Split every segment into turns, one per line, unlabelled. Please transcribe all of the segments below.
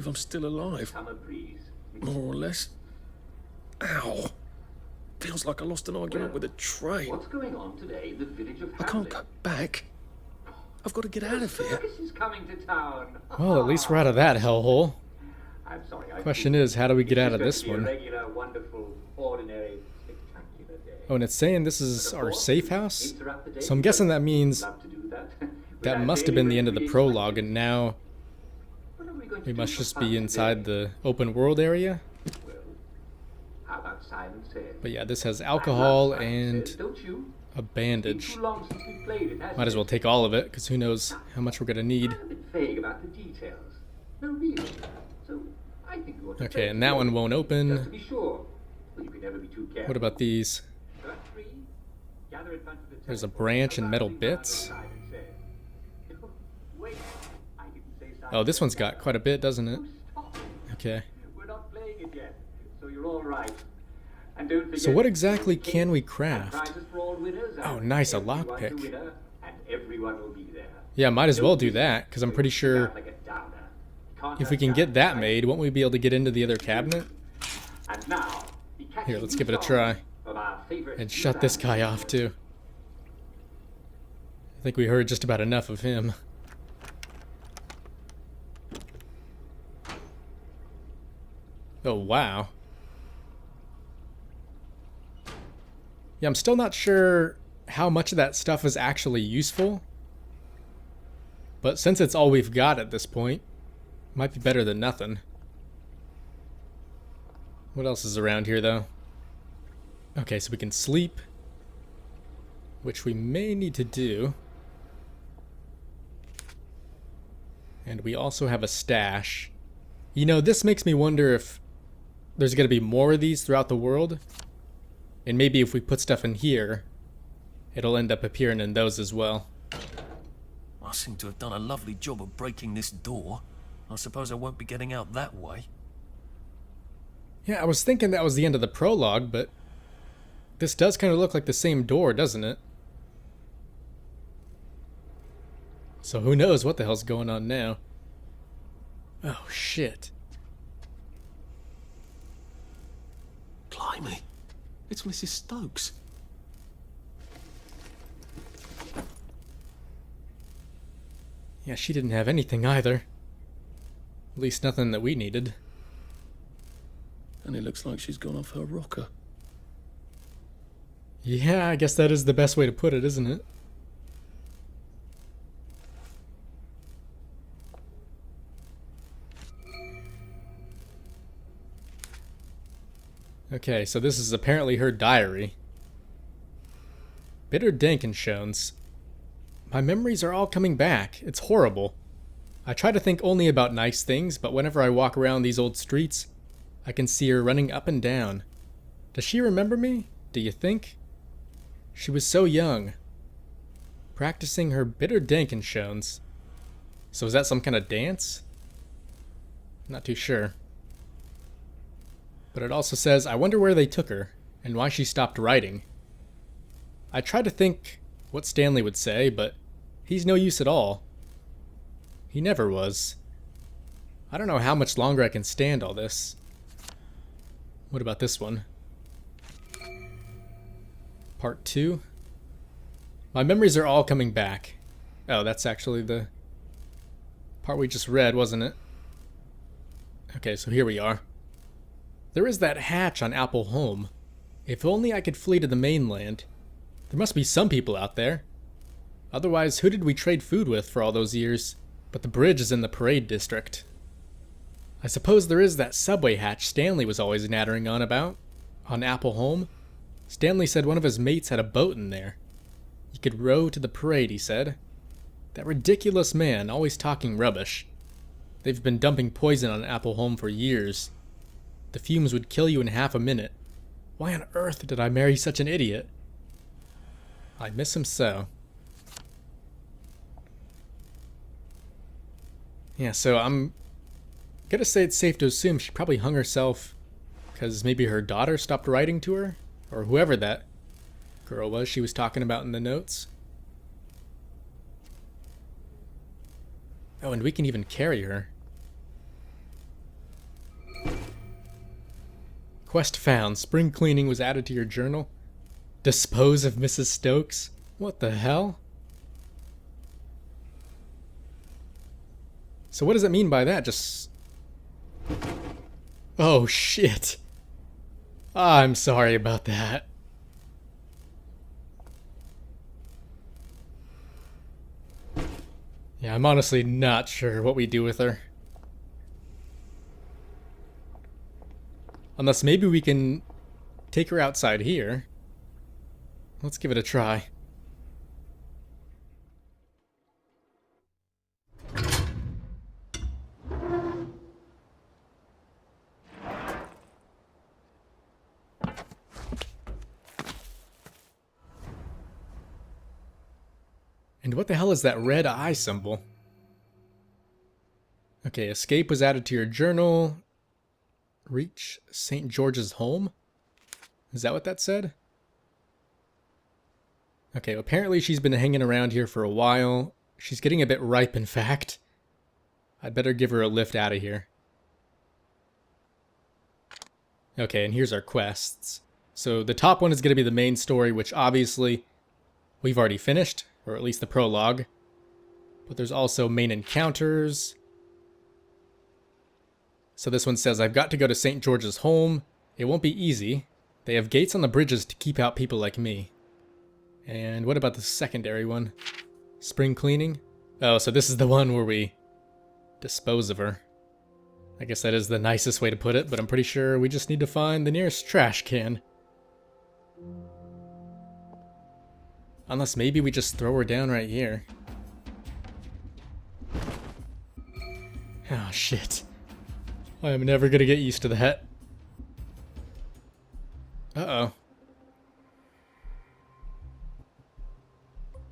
believe I'm still alive.
Summer breeze.
More or less. Ow. Feels like I lost an argument with a train.
What's going on today in the village of
I can't go back. I've got to get out of here.
Stokes is coming to town.
Well, at least we're out of that hellhole.
I'm sorry.
Question is, how do we get out of
It's
this
going to
one?
be a regular, wonderful, ordinary, spectacular day.
Oh, and it's saying this is
But of
our
course,
safe
we
house?
interrupt the day
So I'm
because
guessing that means
we'd love to do that.
that
Without
must have been the end of the
daily
prologue,
readings.
and now
What are we going to
we
do
must
for
just
fun
be inside
today?
the open world area.
Well, how about Simon Says?
But yeah, this has
I
alcohol
love Simon
and
Says, don't you?
a
It's
bandage.
too long since we played it, hasn't
Might as well
it?
take all of it, because who knows how much we're gonna need.
I'm a bit vague about the details. No, really. So I think we ought to
Okay,
play
and that one won't
just
open.
to be sure. Well, you can never be too careful.
What about these?
Track three, gather in front of the
There's a
temple,
branch and metal
arriving by the
bits.
side and say, wait, I didn't say Simon
Oh, this
Says
one's got
that.
quite a bit, doesn't it?
Oh, stop.
Okay.
We're not playing it yet, so you're all right. And don't forget,
So what exactly
there's
can we
cakes and
craft?
prizes for all winners,
Oh,
and
nice, a
everyone's
lockpick.
a winner, and everyone will be there.
Yeah, might as well
Don't
do
miss
that,
it,
because I'm
so
pretty
you stick
sure
out like a downer. Can't
if we
have
can get
doubts,
that
right?
made, won't we be able to get into the other cabinet?
And now, the catchy
Here, let's
new
give it a
song
try.
from our favorite
And shut this guy off, too. I think we heard just about enough of him. Oh, wow. Yeah, I'm still not sure how much of that stuff is actually useful. But since it's all we've got at this point, might be better than nothing. What else is around here, though? Okay, so we can sleep, which we may need to do. And we also have a stash. You know, this makes me wonder if there's going to be more of these throughout the world. And maybe if we put stuff in here, it'll end up appearing in those as well.
I seem to have done a lovely job of breaking this door. I suppose I won't be getting out that way.
Yeah, I was thinking that was the end of the prologue, but this does kind of look like the same door, doesn't it? So who knows what the hell's going on now. Oh, shit.
Blimey, it's Mrs. Stokes.
Yeah, she didn't have anything either. At least nothing that we needed.
And it looks like she's gone off her rocker.
Yeah, I guess that is the best way to put it, isn't it? Okay, so this is apparently her diary. Bitter Dankenschons. My memories are all coming back. It's horrible. I try to think only about nice things, but whenever I walk around these old streets, I can see her running up and down. Does she remember me? Do you think? She was so young. Practicing her Bitter Dankenschons. So is that some kind of dance? Not too sure. But it also says, I wonder where they took her, and why she stopped writing. I tried to think what Stanley would say, but he's no use at all. He never was. I don't know how much longer I can stand all this. What about this one? Part 2? My memories are all coming back. Oh, that's actually the part we just read, wasn't it? Okay, so here we are. There is that hatch on Apple Holm. If only I could flee to the mainland. There must be some people out there. Otherwise, who did we trade food with for all those years? But the bridge is in the parade district. I suppose there is that subway hatch Stanley was always nattering on about. On Apple Holm. Stanley said one of his mates had a boat in there. You could row to the parade, he said. That ridiculous man, always talking rubbish. They've been dumping poison on Apple Holm for years. The fumes would kill you in half a minute. Why on earth did I marry such an idiot? I miss him so. Yeah, so I'm gonna say it's safe to assume she probably hung herself because maybe her daughter stopped writing to her, or whoever that girl was she was talking about in the notes. Oh, and we can even carry her. Quest found. Spring cleaning was added to your journal. Dispose of Mrs. Stokes? What the hell? So what does it mean by that? Just... Oh, shit. I'm sorry about that. Yeah, I'm honestly not sure what we do with her. Unless maybe we can take her outside here. Let's give it a try. And what the hell is that red eye symbol? Okay, escape was added to your journal. Reach St. George's Holm? Is that what that said? Okay, apparently she's been hanging around here for a while. She's getting a bit ripe, in fact. I'd better give her a lift out of here. Okay, and here's our quests. So the top one is going to be the main story, which obviously we've already finished, or at least the prologue. But there's also main encounters. So this one says, I've got to go to St. George's Holm. It won't be easy. They have gates on the bridges to keep out people like me. And what about the secondary one? Spring cleaning? Oh, so this is the one where we dispose of her. I guess that is the nicest way to put it, but I'm pretty sure we just need to find the nearest trash can. Unless maybe we just throw her down right here. Oh, shit. I am never gonna get used to that. Uh-oh.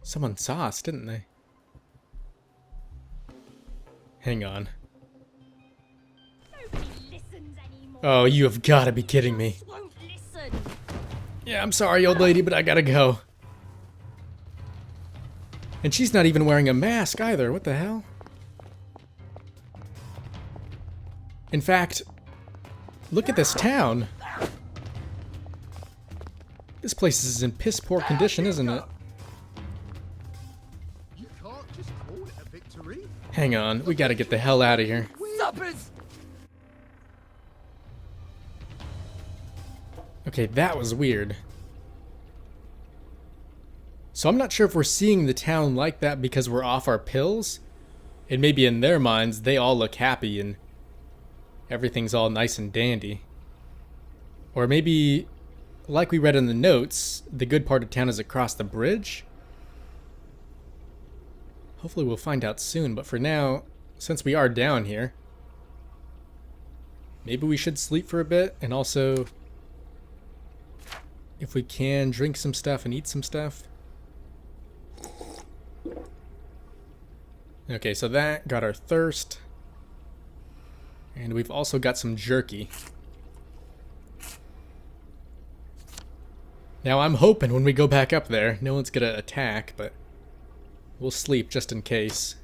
Someone saw us, didn't they? Hang on.
Nobody listens anymore.
Oh, you have got to be kidding me.
Won't listen.
Yeah, I'm sorry, old lady, but I gotta go. And she's not even wearing a mask either. What the hell? In fact, look at this town. This place is in piss poor condition, isn't it?
You can't just call it a victory.
Hang on, we gotta get the hell out of here.
Suppers!
Okay, that was weird. So I'm not sure if we're seeing the town like that because we're off our pills. And maybe in their minds, they all look happy and everything's all nice and dandy. Or maybe, like we read in the notes, the good part of town is across the bridge? Hopefully we'll find out soon, but for now, since we are down here, maybe we should sleep for a bit, and also, if we can, drink some stuff and eat some stuff. Okay, so that got our thirst. And we've also got some jerky. Now I'm hoping when we go back up there, no one's gonna attack, but we'll sleep just in case.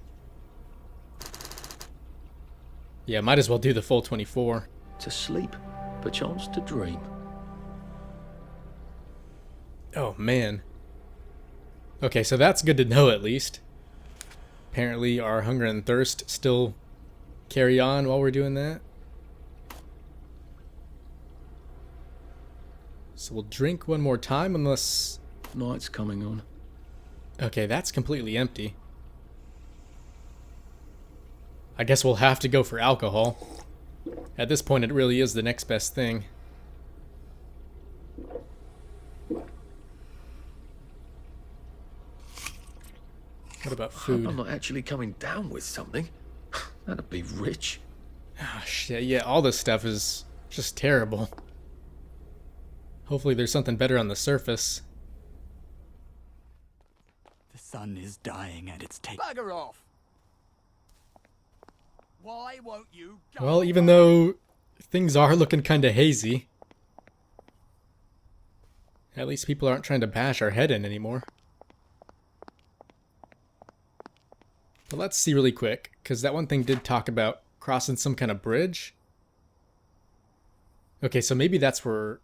Yeah, might as well do the full 24.
To sleep, perchance to dream.
Oh, man. Okay, so that's good to know at least. Apparently our hunger and thirst still carry on while we're doing that. So we'll drink one more time unless...
Night's coming on.
Okay, that's completely empty. I guess we'll have to go for alcohol. At this point, it really is the next best thing. What about
I hope
food?
I'm not actually coming down with something. That'd be rich.
Oh, shit, yeah, all this stuff is just terrible. Hopefully there's something better on the surface.
The sun is dying and it's taking.
Bugger off! Why won't you go?
Well, even though things are looking kind of hazy, at least people aren't trying to bash our head in anymore. But let's see really quick, because that one thing did talk about crossing some kind of bridge. Okay, so maybe that's where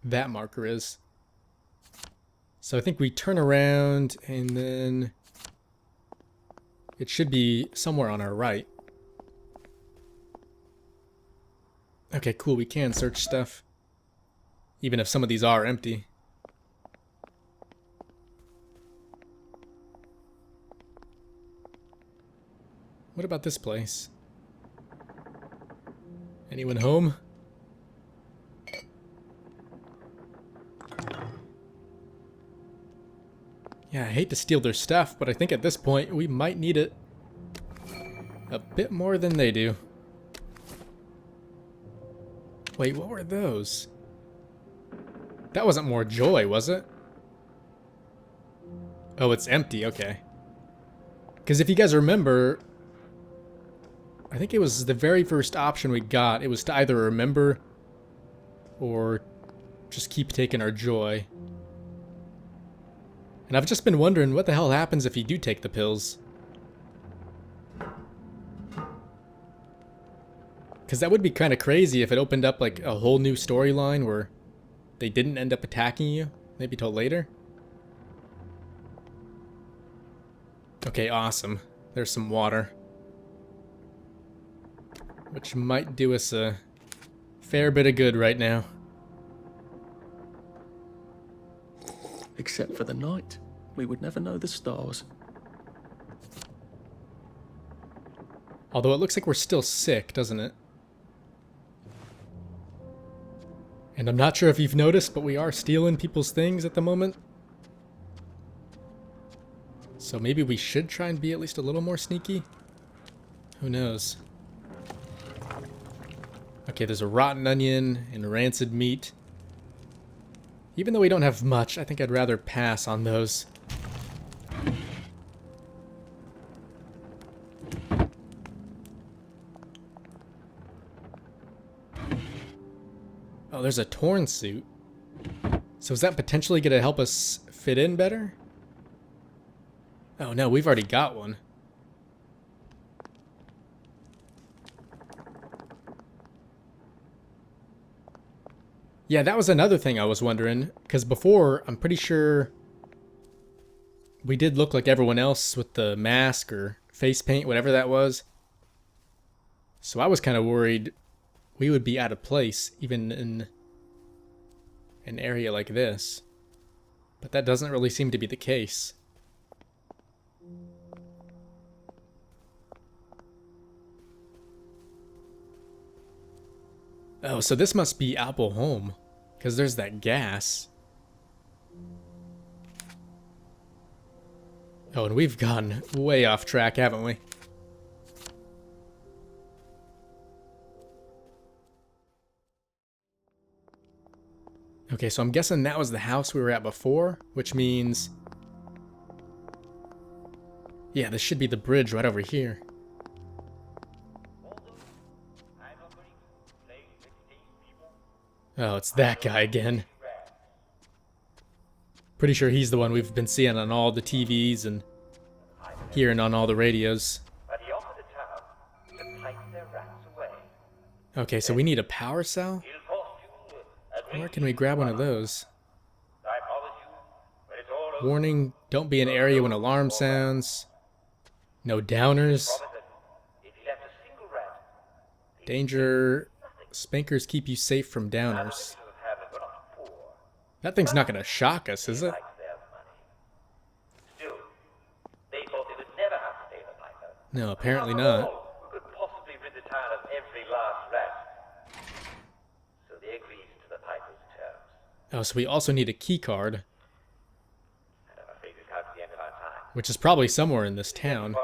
that marker is. So I think we turn around and then it should be somewhere on our right. Okay, cool, we can search stuff. Even if some of these are empty. What about this place? Anyone home? Yeah, I hate to steal their stuff, but I think at this point we might need it a bit more than they do. Wait, what were those? That wasn't more joy, was it? Oh, it's empty, okay. Because if you guys remember, I think it was the very first option we got. It was to either remember or just keep taking our joy. And I've just been wondering what the hell happens if you do take the pills. Because that would be kind of crazy if it opened up like a whole new storyline where they didn't end up attacking you, maybe till later. Okay, awesome. There's some water. Which might do us a fair bit of good right now.
Except for the night. We would never know the stars.
Although it looks like we're still sick, doesn't it? And I'm not sure if you've noticed, but we are stealing people's things at the moment. So maybe we should try and be at least a little more sneaky? Who knows? Okay, there's a rotten onion and rancid meat. Even though we don't have much, I think I'd rather pass on those. Oh, there's a torn suit. So is that potentially going to help us fit in better? Oh no, we've already got one. Yeah, that was another thing I was wondering, because before, I'm pretty sure we did look like everyone else with the mask or face paint, whatever that was. So I was kind of worried we would be out of place, even in an area like this. But that doesn't really seem to be the case. Oh, so this must be Apple Holm, because there's that gas. Oh, and we've gone way off track, haven't we? Okay, so I'm guessing that was the house we were at before, which means... yeah, this should be the bridge right over here. Oh, it's that guy again. Pretty sure he's the one we've been seeing on all the TVs and hearing on all the radios. Okay, so we need a power cell? Where can we grab one of those? Warning, don't be in an area when alarm sounds. No downers. Danger. Spankers keep you safe from downers. That thing's not gonna shock us, is it? No, apparently not. Oh, so we also need a key card. Which is probably somewhere in this town.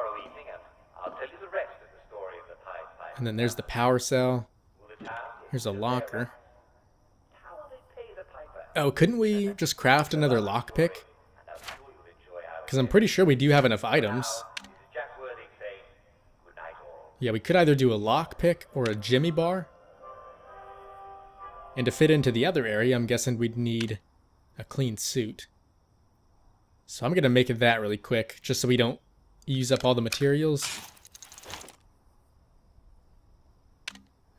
And then there's the power cell. Here's a locker. Oh, couldn't we just craft another lockpick? Because I'm pretty sure we do have enough items. Yeah, we could either do a lockpick or a Jimmy bar. And to fit into the other area, I'm guessing we'd need a clean suit. So I'm going to make it that really quick, just so we don't use up all the materials.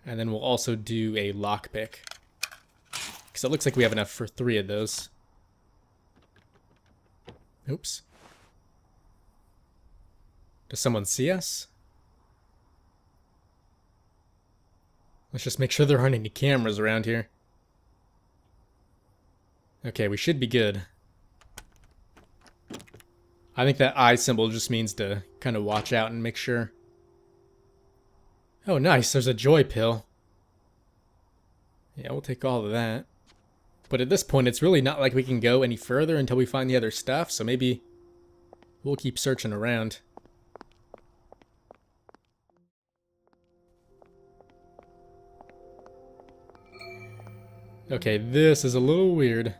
And then we'll also do a lockpick. Because it looks like we have enough for 3 of those. Oops. Does someone see us? Let's just make sure there aren't any cameras around here. Okay, we should be good. I think that eye symbol just means to kind of watch out and make sure. Oh, nice. There's a joy pill. Yeah, we'll take all of that. But at this point, it's really not like we can go any further until we find the other stuff, so maybe we'll keep searching around. Okay, this is a little weird.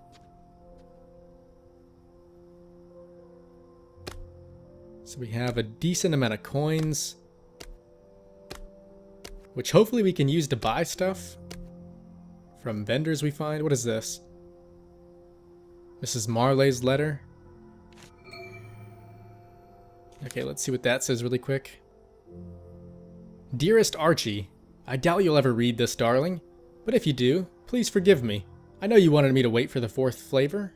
So we have a decent amount of coins, which hopefully we can use to buy stuff from vendors we find. What is this? Mrs. Marley's letter. Okay, let's see what that says really quick. Dearest Archie, I doubt you'll ever read this, darling, but if you do, please forgive me. I know you wanted me to wait for the 4th flavor,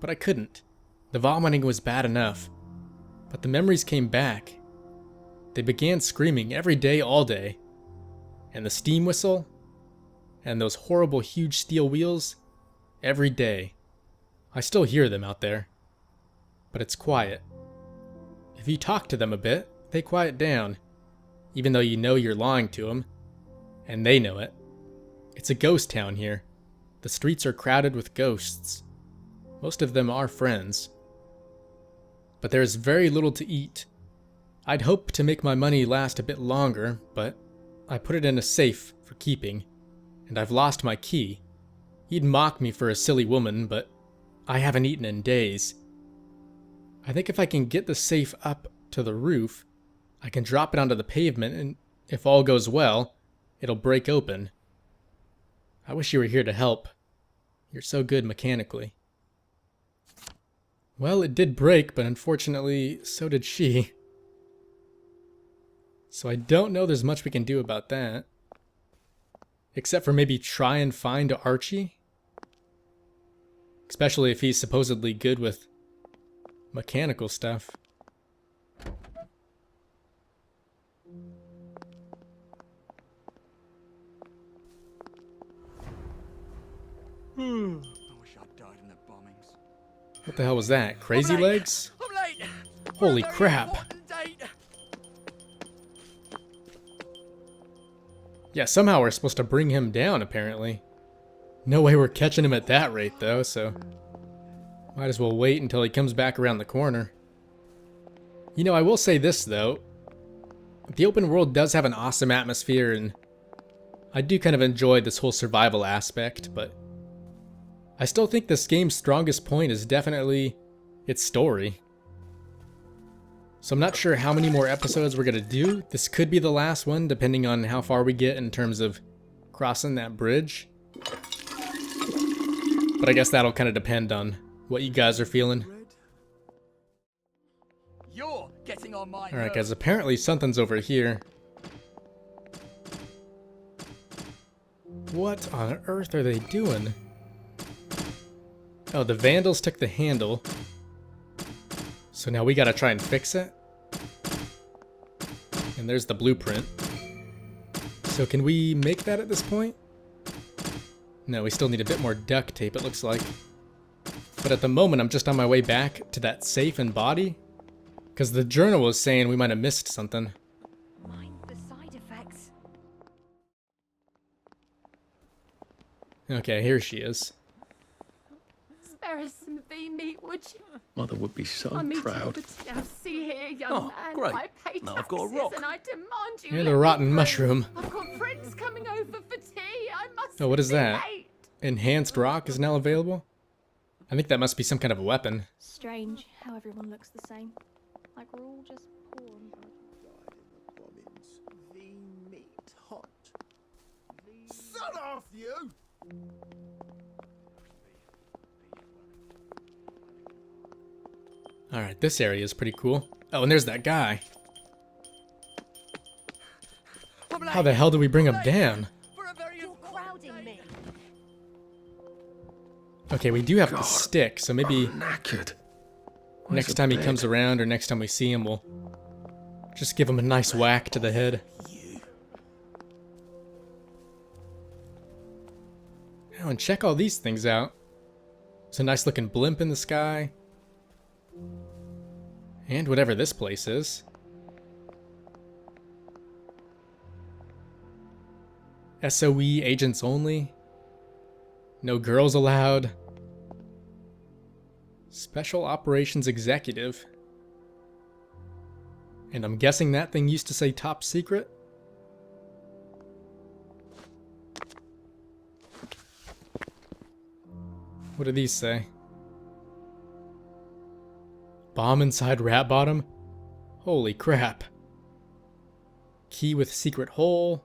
but I couldn't. The vomiting was bad enough. But the memories came back. They began screaming every day, all day. And the steam whistle, and those horrible huge steel wheels, every day. I still hear them out there. But it's quiet. If you talk to them a bit, they quiet down. Even though you know you're lying to them. And they know it. It's a ghost town here. The streets are crowded with ghosts. Most of them are friends. But there is very little to eat. I'd hoped to make my money last a bit longer, but I put it in a safe for keeping, and I've lost my key. He'd mock me for a silly woman, but I haven't eaten in days. I think if I can get the safe up to the roof, I can drop it onto the pavement, and if all goes well, it'll break open. I wish you were here to help. You're so good mechanically. Well, it did break, but unfortunately, so did she. So I don't know there's much we can do about that. Except for maybe try and find Archie. Especially if he's supposedly good with mechanical stuff.
I wish I'd died in the bombings.
What the hell was that? Crazy
I'm late.
legs?
I'm late.
Holy
For a very
crap.
important date.
Yeah, somehow we're supposed to bring him down, apparently. No way we're catching him at that rate, though, so might as well wait until he comes back around the corner. You know, I will say this, though. The open world does have an awesome atmosphere, and I do kind of enjoy this whole survival aspect, but I still think this game's strongest point is definitely its story. So I'm not sure how many more episodes we're going to do. This could be the last one, depending on how far we get in terms of crossing that bridge. But I guess that'll kind of depend on what you guys are feeling.
You're getting on my
Alright
nerves.
guys, apparently something's over here. What on earth are they doing? Oh, the vandals took the handle. So now we gotta try and fix it. And there's the blueprint. So can we make that at this point? No, we still need a bit more duct tape, it looks like. But at the moment, I'm just on my way back to that safe and body. Because the journal was saying we might have missed something.
Mind the side effects.
Okay, here she is.
Spare us some V meat, would you?
Mother would be so
I meet
proud.
you for now. See here, young
Oh,
man.
great.
I pay
Now
taxes
I've got a rock.
and I demand you.
You're
let
the
me
rotten
through.
mushroom.
I've got friends coming over for tea. I must.
Oh, what is
be
that?
late.
Enhanced rock is now available? I think that must be some kind of a weapon.
Strange how everyone looks the same. Like we're all just poor.
The meat hot. Son off you!
Alright, this area is pretty cool. Oh, and there's that guy.
I'm late.
How the hell do we bring him down?
For
Okay, we do have the
God.
stick, so maybe
Knackered. Where's
next
the
time he
bed?
comes around or next time we see him, we'll just give him a nice whack to the head. Oh, and check all these things out. There's a nice looking blimp in the sky. And whatever this place is. SOE agents only. No girls allowed. Special Operations Executive. And I'm guessing that thing used to say top secret? What do these say? Bomb inside rat bottom? Holy crap. Key with secret hole.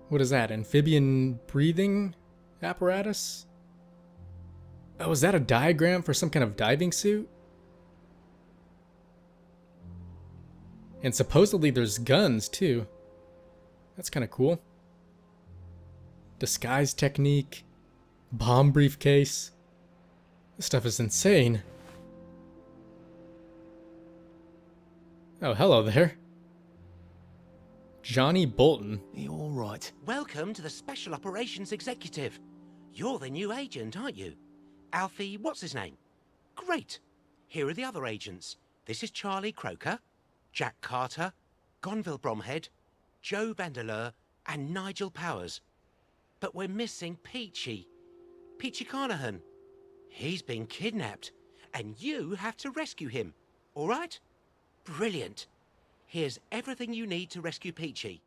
What is that? Amphibian breathing apparatus? Oh, is that a diagram for some kind of diving suit? And supposedly there's guns too. That's kind of cool. Disguise technique. Bomb briefcase. This stuff is insane. Oh, hello there. Johnny Bolton.
You all right?
Welcome to the Special Operations Executive. You're the new agent, aren't you? Alfie, what's his name? Great. Here are the other agents. This is Charlie Croker, Jack Carter, Gonville Bromhead, Joe Vandeleur, and Nigel Powers. But we're missing Peachy. Peachy Carnahan. He's been kidnapped, and you have to rescue him. All right? Brilliant. Here's everything you need to rescue Peachy.